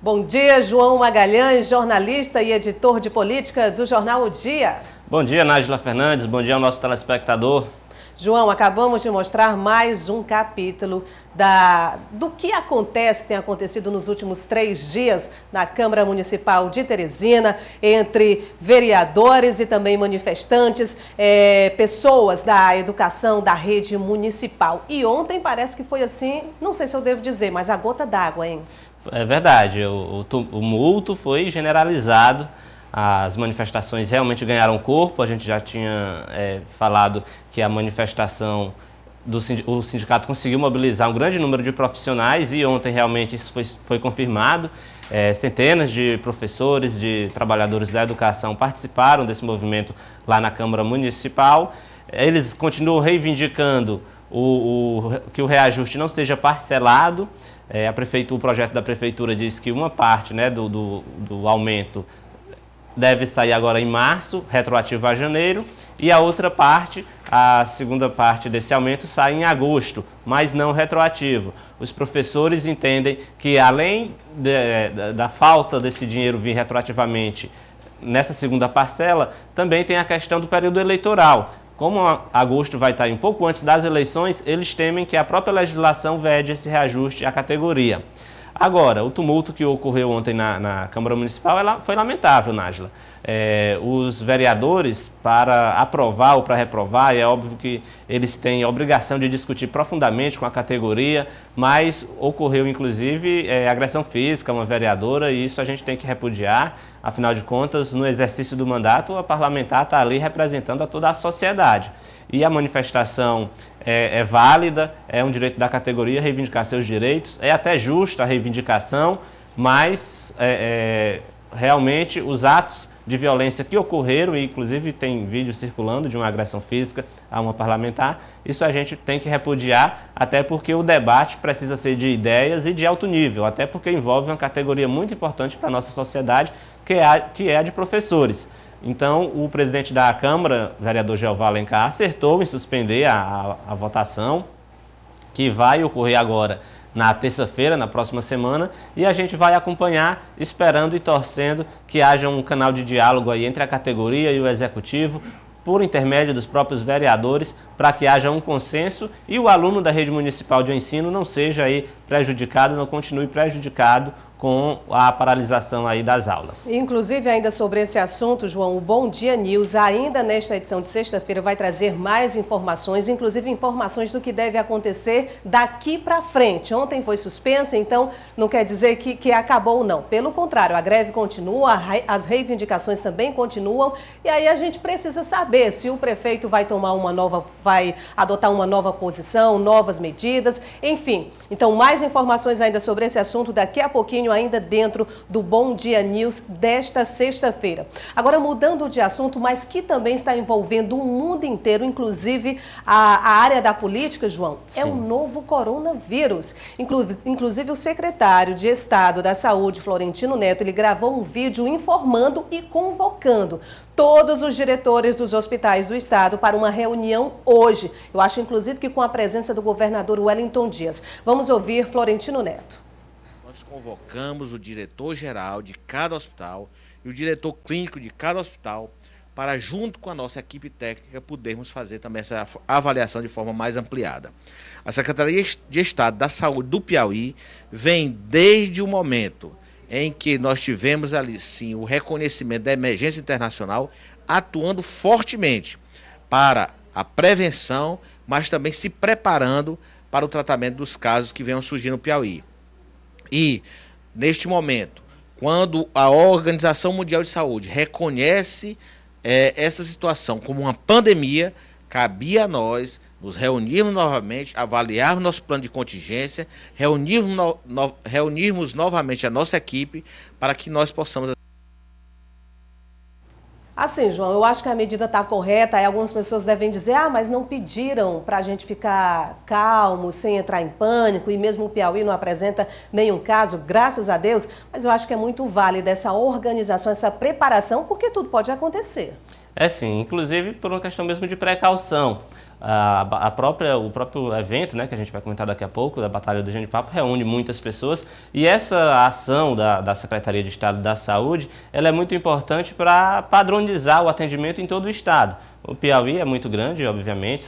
Bom dia, João Magalhães, jornalista e editor de política do jornal O Dia. Bom dia, Nájila Fernandes. Bom dia ao nosso telespectador. João, acabamos de mostrar mais um capítulo do que tem acontecido nos últimos 3 dias na Câmara Municipal de Teresina, entre vereadores e também manifestantes, pessoas da educação da rede municipal. E ontem parece que foi assim, não sei se eu devo dizer, mas a gota d'água, hein? É verdade, o tumulto foi generalizado. As manifestações realmente ganharam corpo. A gente já tinha falado que a manifestação o sindicato conseguiu mobilizar um grande número de profissionais e ontem realmente isso foi confirmado. Centenas de professores, de trabalhadores da educação participaram desse movimento lá na Câmara Municipal. Eles continuam reivindicando que o reajuste não seja parcelado. O projeto da Prefeitura diz que uma parte, né, do aumento deve sair agora em março, retroativo a janeiro, e a outra parte, a segunda parte desse aumento, sai em agosto, mas não retroativo. Os professores entendem que, além da falta desse dinheiro vir retroativamente nessa segunda parcela, também tem a questão do período eleitoral. Como agosto vai estar um pouco antes das eleições, eles temem que a própria legislação vede esse reajuste à categoria. Agora, o tumulto que ocorreu ontem na Câmara Municipal foi lamentável, Nájila. Os vereadores, para aprovar ou para reprovar, é óbvio que eles têm a obrigação de discutir profundamente com a categoria, mas ocorreu inclusive agressão física a uma vereadora e isso a gente tem que repudiar. Afinal de contas, no exercício do mandato, a parlamentar está ali representando a toda a sociedade. E a manifestação é válida, é um direito da categoria reivindicar seus direitos, é até justa a reivindicação, mas realmente os atos de violência que ocorreram, e inclusive tem vídeo circulando de uma agressão física a uma parlamentar, isso a gente tem que repudiar, até porque o debate precisa ser de ideias e de alto nível, até porque envolve uma categoria muito importante para a nossa sociedade, que é a de professores. Então, o presidente da Câmara, vereador Jeová Alencar, acertou em suspender a votação, que vai ocorrer agora na terça-feira, na próxima semana, e a gente vai acompanhar, esperando e torcendo que haja um canal de diálogo aí entre a categoria e o executivo, por intermédio dos próprios vereadores, para que haja um consenso e o aluno da rede municipal de ensino não seja aí prejudicado, não continue prejudicado com a paralisação aí das aulas. Inclusive, ainda sobre esse assunto, João, o Bom Dia News, ainda nesta edição de sexta-feira, vai trazer mais informações, inclusive informações do que deve acontecer daqui para frente. Ontem foi suspensa, então não quer dizer que acabou, não. Pelo contrário, a greve continua, as reivindicações também continuam, e aí a gente precisa saber se o prefeito vai adotar uma nova posição, novas medidas, enfim. Então, mais informações ainda sobre esse assunto daqui a pouquinho, ainda dentro do Bom Dia News desta sexta-feira. Agora, mudando de assunto, mas que também está envolvendo o mundo inteiro, inclusive a área da política, João, é o novo coronavírus. Inclusive, o secretário de Estado da Saúde, Florentino Neto, ele gravou um vídeo informando e convocando todos os diretores dos hospitais do estado para uma reunião hoje. Eu acho, inclusive, que com a presença do governador Wellington Dias. Vamos ouvir Florentino Neto. Nós convocamos o diretor-geral de cada hospital e o diretor clínico de cada hospital para, junto com a nossa equipe técnica, podermos fazer também essa avaliação de forma mais ampliada. A Secretaria de Estado da Saúde do Piauí vem desde o momento em que nós tivemos ali, sim, o reconhecimento da emergência internacional, atuando fortemente para a prevenção, mas também se preparando para o tratamento dos casos que venham surgir no Piauí. E, neste momento, quando a Organização Mundial de Saúde reconhece essa situação como uma pandemia, cabia a nós nos reunirmos novamente, avaliarmos nosso plano de contingência, reunirmos novamente a nossa equipe para que nós possamos... Assim, João, eu acho que a medida está correta. Aí algumas pessoas devem dizer, mas não pediram para a gente ficar calmo, sem entrar em pânico, e mesmo o Piauí não apresenta nenhum caso, graças a Deus. Mas eu acho que é muito válida essa organização, essa preparação, porque tudo pode acontecer. Sim, inclusive por uma questão mesmo de precaução. O próprio evento, né, que a gente vai comentar daqui a pouco, da Batalha do Genipapo, reúne muitas pessoas, e essa ação da Secretaria de Estado da Saúde, ela é muito importante para padronizar o atendimento em todo o estado. O Piauí é muito grande, obviamente,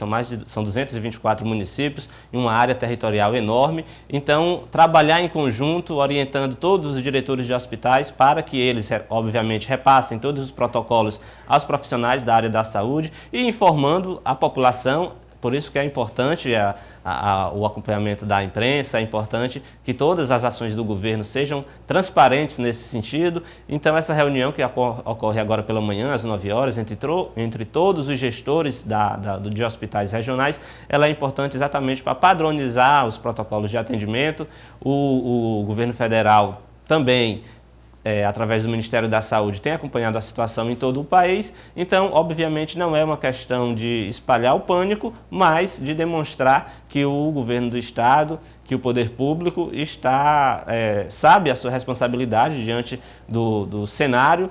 são 224 municípios e uma área territorial enorme. Então, trabalhar em conjunto, orientando todos os diretores de hospitais para que eles, obviamente, repassem todos os protocolos aos profissionais da área da saúde e informando a população. Por isso que é importante o acompanhamento da imprensa, é importante que todas as ações do governo sejam transparentes nesse sentido. Então, essa reunião que ocorre agora pela manhã, às 9 horas, entre todos os gestores de hospitais regionais, ela é importante exatamente para padronizar os protocolos de atendimento. O governo federal também, através do Ministério da Saúde, tem acompanhado a situação em todo o país. Então, obviamente, não é uma questão de espalhar o pânico, mas de demonstrar que o governo do estado, que o poder público sabe a sua responsabilidade diante do cenário.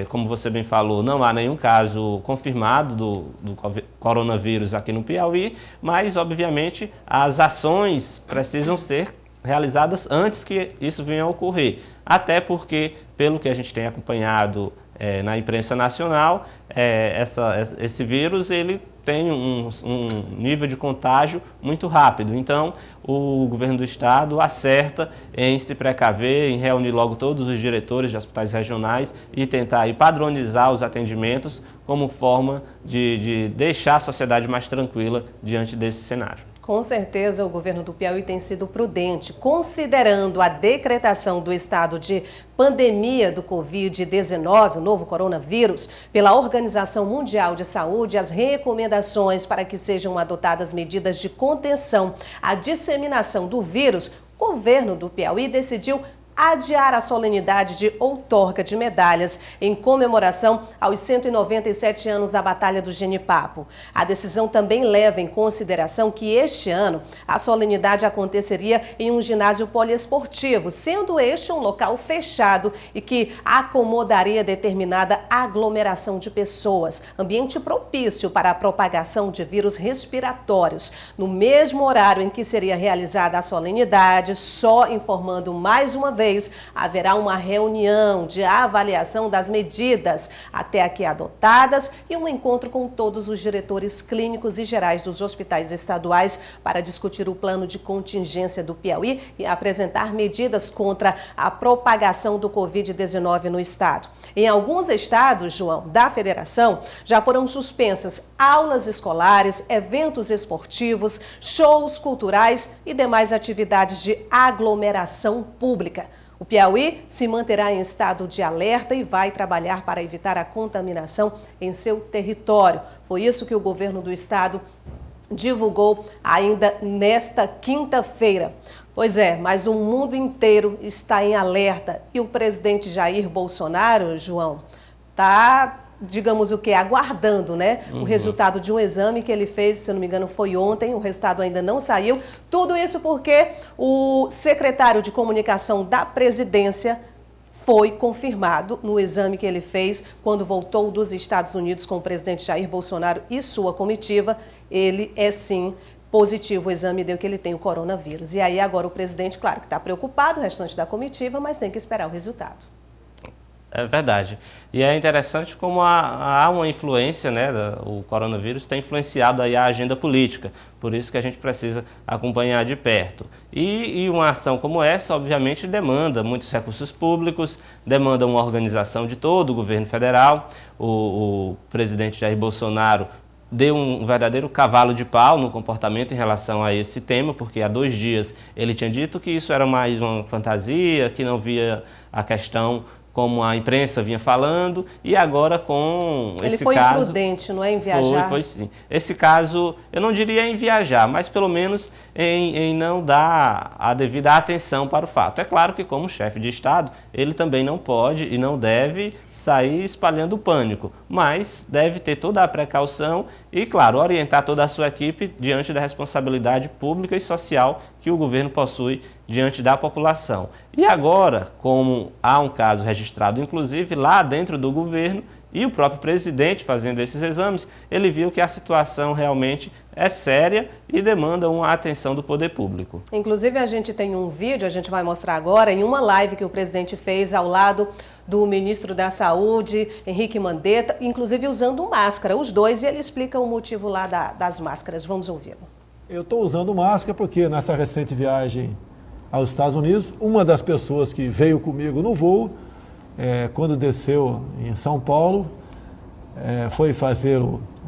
Como você bem falou, não há nenhum caso confirmado do coronavírus aqui no Piauí, mas, obviamente, as ações precisam ser realizadas antes que isso venha a ocorrer. Até porque, pelo que a gente tem acompanhado na imprensa nacional, esse vírus ele tem um nível de contágio muito rápido. Então, o governo do estado acerta em se precaver, em reunir logo todos os diretores de hospitais regionais e tentar aí padronizar os atendimentos como forma de deixar a sociedade mais tranquila diante desse cenário. Com certeza, o governo do Piauí tem sido prudente, considerando a decretação do estado de pandemia do Covid-19, o novo coronavírus, pela Organização Mundial de Saúde, as recomendações para que sejam adotadas medidas de contenção à disseminação do vírus. O governo do Piauí decidiu adiar a solenidade de outorga de medalhas em comemoração aos 197 anos da Batalha do Genipapo. A decisão também leva em consideração que este ano a solenidade aconteceria em um ginásio poliesportivo, sendo este um local fechado e que acomodaria determinada aglomeração de pessoas, ambiente propício para a propagação de vírus respiratórios. No mesmo horário em que seria realizada a solenidade, só informando mais uma vez, haverá uma reunião de avaliação das medidas até aqui adotadas e um encontro com todos os diretores clínicos e gerais dos hospitais estaduais para discutir o plano de contingência do Piauí e apresentar medidas contra a propagação do Covid-19 no estado. Em alguns estados, João, da federação, já foram suspensas aulas escolares, eventos esportivos, shows culturais e demais atividades de aglomeração pública. O Piauí se manterá em estado de alerta e vai trabalhar para evitar a contaminação em seu território. Foi isso que o governo do estado divulgou ainda nesta quinta-feira. Pois é, mas o mundo inteiro está em alerta e o presidente Jair Bolsonaro, João, está, digamos o que, aguardando, né? O resultado de um exame que ele fez, se eu não me engano, foi ontem, o resultado ainda não saiu. Tudo isso porque o secretário de comunicação da presidência foi confirmado no exame que ele fez quando voltou dos Estados Unidos com o presidente Jair Bolsonaro e sua comitiva. Ele é sim positivo, o exame deu que ele tem o coronavírus. E aí agora o presidente, claro que está preocupado, o restante da comitiva, mas tem que esperar o resultado. É verdade. E é interessante como há uma influência, né? O coronavírus tem influenciado aí a agenda política. Por isso que a gente precisa acompanhar de perto. E uma ação como essa, obviamente, demanda muitos recursos públicos, demanda uma organização de todo o governo federal. O presidente Jair Bolsonaro deu um verdadeiro cavalo de pau no comportamento em relação a esse tema, porque há 2 dias ele tinha dito que isso era mais uma fantasia, que não via a questão como a imprensa vinha falando, e agora com esse caso... Ele foi imprudente, não é, em viajar? Foi sim. Esse caso, eu não diria em viajar, mas pelo menos em não dar a devida atenção para o fato. É claro que como chefe de Estado, ele também não pode e não deve sair espalhando pânico, mas deve ter toda a precaução e, claro, orientar toda a sua equipe diante da responsabilidade pública e social que o governo possui diante da população. E agora, como há um caso registrado, inclusive lá dentro do governo, e o próprio presidente fazendo esses exames, ele viu que a situação realmente é séria e demanda uma atenção do poder público. Inclusive, a gente tem um vídeo, a gente vai mostrar agora, em uma live que o presidente fez ao lado do ministro da Saúde, Henrique Mandetta, inclusive usando máscara, os dois, e ele explica o motivo lá das máscaras. Vamos ouvi-lo. Eu estou usando máscara porque nessa recente viagem aos Estados Unidos, uma das pessoas que veio comigo no voo, quando desceu em São Paulo, foi fazer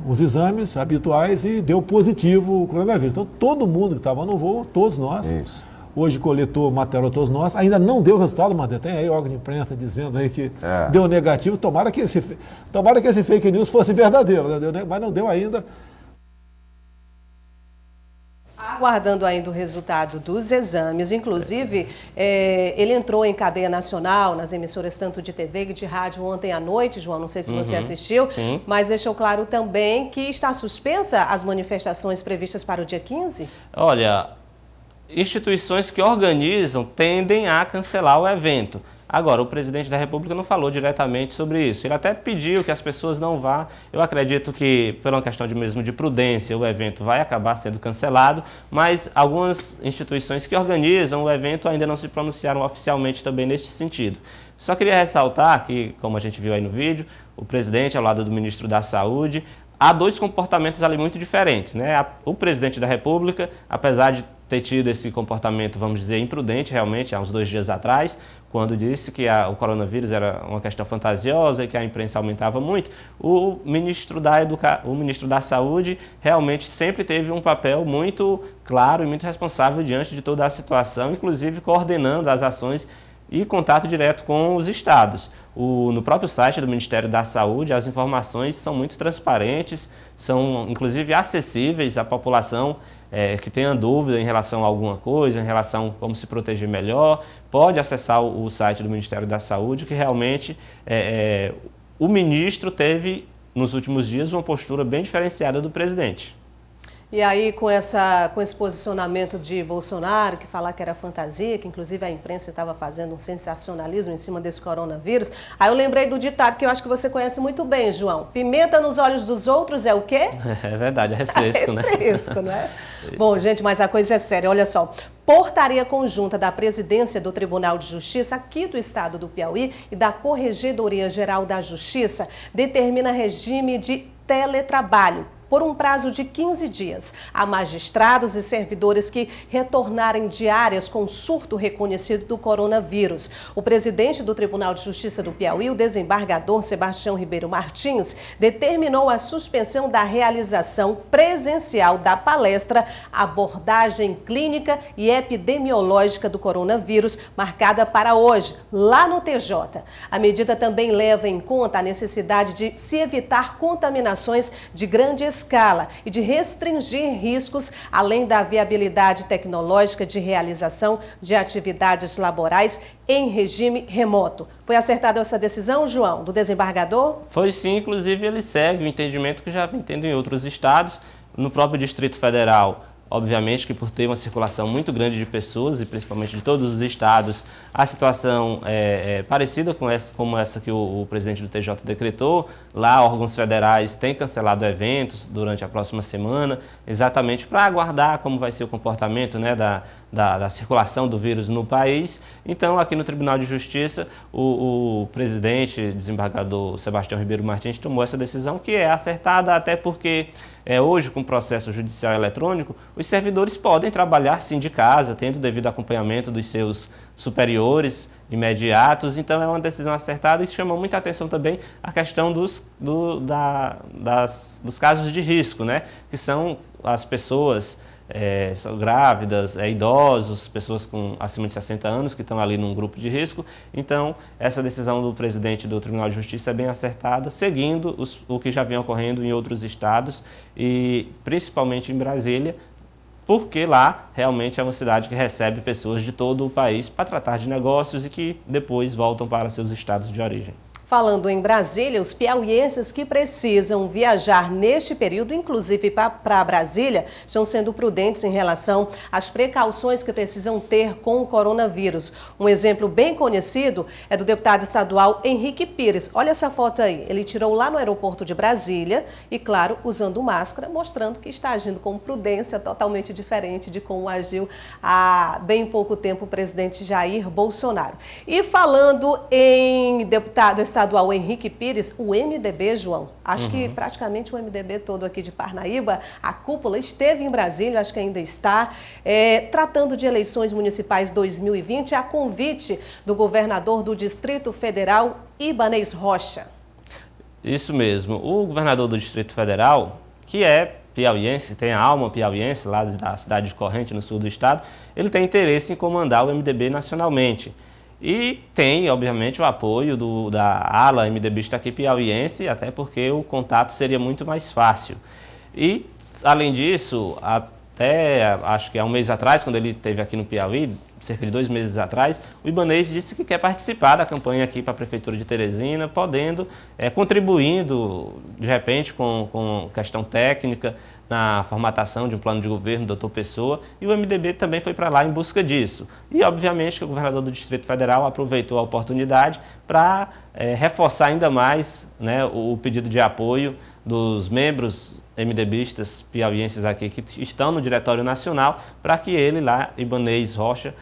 os exames habituais e deu positivo o coronavírus. Então, todo mundo que estava no voo, todos nós, hoje coletou material todos nós, ainda não deu resultado, mas tem aí órgão de imprensa dizendo aí que deu negativo. Tomara que esse fake news fosse verdadeiro, né? Mas não deu ainda. Aguardando ainda o resultado dos exames, inclusive ele entrou em cadeia nacional nas emissoras tanto de TV que de rádio ontem à noite, João, não sei se você assistiu, mas deixou claro também que está suspensa as manifestações previstas para o dia 15? Olha, instituições que organizam tendem a cancelar o evento. Agora, o presidente da República não falou diretamente sobre isso. Ele até pediu que as pessoas não vá. Eu acredito que, por uma questão mesmo de prudência, o evento vai acabar sendo cancelado, mas algumas instituições que organizam o evento ainda não se pronunciaram oficialmente também neste sentido. Só queria ressaltar que, como a gente viu aí no vídeo, o presidente ao lado do ministro da Saúde, há dois comportamentos ali muito diferentes, né? O presidente da República, apesar de ter tido esse comportamento, vamos dizer, imprudente realmente, há uns 2 dias atrás, quando disse que o coronavírus era uma questão fantasiosa e que a imprensa aumentava muito, o ministro da Saúde realmente sempre teve um papel muito claro e muito responsável diante de toda a situação, inclusive coordenando as ações e contato direto com os estados. No próprio site do Ministério da Saúde, as informações são muito transparentes, são inclusive acessíveis à população que tenha dúvida em relação a alguma coisa, em relação a como se proteger melhor, pode acessar o site do Ministério da Saúde, que realmente o ministro teve, nos últimos dias, uma postura bem diferenciada do presidente. E aí, com esse posicionamento de Bolsonaro, que falar que era fantasia, que inclusive a imprensa estava fazendo um sensacionalismo em cima desse coronavírus, aí eu lembrei do ditado que eu acho que você conhece muito bem, João. Pimenta nos olhos dos outros é o quê? É verdade, é refresco, né? É refresco, não é? Bom, gente, mas a coisa é séria. Olha só, portaria conjunta da Presidência do Tribunal de Justiça aqui do Estado do Piauí e da Corregedoria Geral da Justiça determina regime de teletrabalho por um prazo de 15 dias a magistrados e servidores que retornarem de áreas com surto reconhecido do coronavírus. O presidente do Tribunal de Justiça do Piauí, o desembargador Sebastião Ribeiro Martins, determinou a suspensão da realização presencial da palestra Abordagem Clínica e Epidemiológica do Coronavírus, marcada para hoje, lá no TJ. A medida também leva em conta a necessidade de se evitar contaminações de grande escala e de restringir riscos, além da viabilidade tecnológica de realização de atividades laborais em regime remoto. Foi acertada essa decisão, João, do desembargador? Foi sim, inclusive ele segue o entendimento que já vem tendo em outros estados, no próprio Distrito Federal. Obviamente que por ter uma circulação muito grande de pessoas, e principalmente de todos os estados, a situação é parecida como essa que o presidente do TJ decretou. Lá, órgãos federais têm cancelado eventos durante a próxima semana, exatamente para aguardar como vai ser o comportamento, né, da circulação do vírus no país. Então, aqui no Tribunal de Justiça, o presidente, desembargador Sebastião Ribeiro Martins, tomou essa decisão que é acertada, até porque hoje, com o processo judicial eletrônico, os servidores podem trabalhar sim de casa, tendo devido acompanhamento dos seus superiores imediatos. Então é uma decisão acertada e chama muita atenção também a questão dos casos de risco, né? Que são as pessoas são grávidas, idosos, pessoas acima de 60 anos que estão ali num grupo de risco. Então, essa decisão do presidente do Tribunal de Justiça é bem acertada, seguindo o que já vem ocorrendo em outros estados e principalmente em Brasília, porque lá realmente é uma cidade que recebe pessoas de todo o país para tratar de negócios e que depois voltam para seus estados de origem. Falando em Brasília, os piauienses que precisam viajar neste período, inclusive para Brasília, estão sendo prudentes em relação às precauções que precisam ter com o coronavírus. Um exemplo bem conhecido é do deputado estadual Henrique Pires. Olha essa foto aí. Ele tirou lá no aeroporto de Brasília e, claro, usando máscara, mostrando que está agindo com prudência totalmente diferente de como agiu há bem pouco tempo o presidente Jair Bolsonaro. E falando em deputado estadual Henrique Pires, o MDB, João, acho que praticamente o MDB todo aqui de Parnaíba, a cúpula esteve em Brasília, acho que ainda está, tratando de eleições municipais 2020, a convite do governador do Distrito Federal, Ibanez Rocha. Isso mesmo. O governador do Distrito Federal, que é piauiense, tem a alma piauiense, lá da cidade de Corrente, no sul do estado, ele tem interesse em comandar o MDB nacionalmente. E tem, obviamente, o apoio da ala MDBista aqui piauiense, até porque o contato seria muito mais fácil. E, além disso, até acho que há um mês atrás, quando ele esteve aqui no Piauí, cerca de 2 meses atrás, o Ibanez disse que quer participar da campanha aqui para a Prefeitura de Teresina, contribuindo, de repente, com questão técnica, na formatação de um plano de governo do Dr. Pessoa, e o MDB também foi para lá em busca disso. E, obviamente, que o governador do Distrito Federal aproveitou a oportunidade para reforçar ainda mais, né, o pedido de apoio dos membros MDBistas piauienses aqui que estão no Diretório Nacional, para que ele lá, Ibanez Rocha,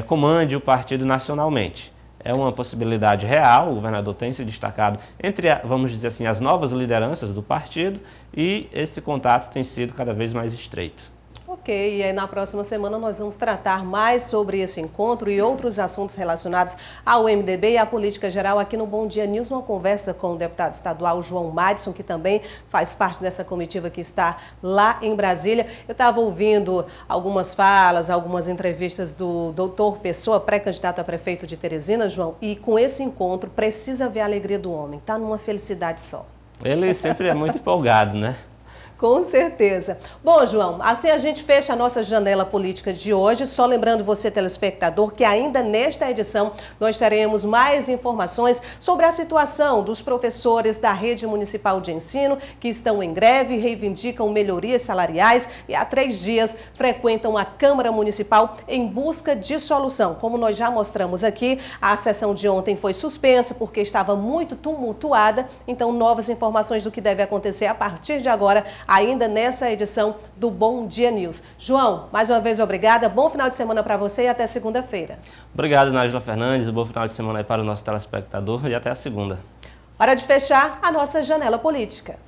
comande o partido nacionalmente. É uma possibilidade real, o governador tem se destacado entre, vamos dizer assim, as novas lideranças do partido, e esse contato tem sido cada vez mais estreito. Ok, e aí na próxima semana nós vamos tratar mais sobre esse encontro e outros assuntos relacionados ao MDB e à política geral aqui no Bom Dia News, numa conversa com o deputado estadual João Madison, que também faz parte dessa comitiva que está lá em Brasília. Eu estava ouvindo algumas falas, algumas entrevistas do doutor Pessoa, pré-candidato a prefeito de Teresina, João, e com esse encontro precisa ver a alegria do homem, está numa felicidade só. Ele sempre é muito empolgado, né? Com certeza. Bom, João, assim a gente fecha a nossa janela política de hoje. Só lembrando você, telespectador, que ainda nesta edição nós teremos mais informações sobre a situação dos professores da rede municipal de ensino que estão em greve, reivindicam melhorias salariais e há 3 dias frequentam a Câmara Municipal em busca de solução. Como nós já mostramos aqui, a sessão de ontem foi suspensa porque estava muito tumultuada, então novas informações do que deve acontecer a partir de agora, ainda nessa edição do Bom Dia News. João, mais uma vez obrigada, bom final de semana para você e até segunda-feira. Obrigado, Nájila Fernandes, bom final de semana aí para o nosso telespectador e até a segunda. Hora de fechar a nossa janela política.